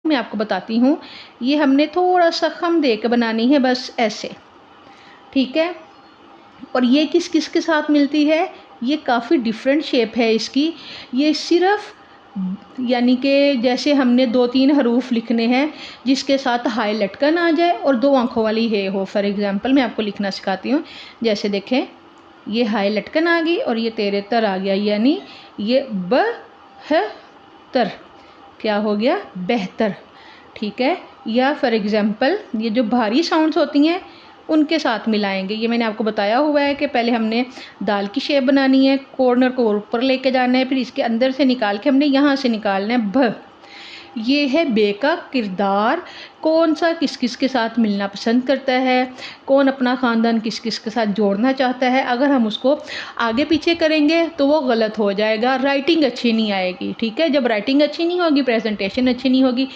मैं आपको बताती हूँ। ये हमने थोड़ा सा खम दे के बनानी है, बस ऐसे, ठीक है। और ये किस किस के साथ मिलती है, ये काफ़ी डिफरेंट शेप है इसकी। ये सिर्फ यानी कि जैसे हमने 2-3 हरूफ लिखने हैं जिसके साथ हाई लटकन आ जाए और 2 आंखों वाली हे हो। फॉर एग्जांपल मैं आपको लिखना सिखाती हूँ। जैसे देखें, ये हाई लटकन आ गई और ये तेरे तर आ गया, यानी ये ब ह तर, क्या हो गया, बेहतर, ठीक है। या फॉर एग्जांपल ये जो भारी साउंड्स होती हैं उनके साथ मिलाएंगे। ये मैंने आपको बताया हुआ है कि पहले हमने दाल की शेप बनानी है, कॉर्नर को ऊपर लेके जाना है, फिर इसके अंदर से निकाल के हमने यहाँ से निकालना है भ। ये है बे का किरदार। कौन सा किस किस के साथ मिलना पसंद करता है, कौन अपना ख़ानदान किस किस के साथ जोड़ना चाहता है। अगर हम उसको आगे पीछे करेंगे तो वो गलत हो जाएगा, राइटिंग अच्छी नहीं आएगी, ठीक है। जब राइटिंग अच्छी नहीं होगी, प्रेजेंटेशन अच्छी नहीं होगी,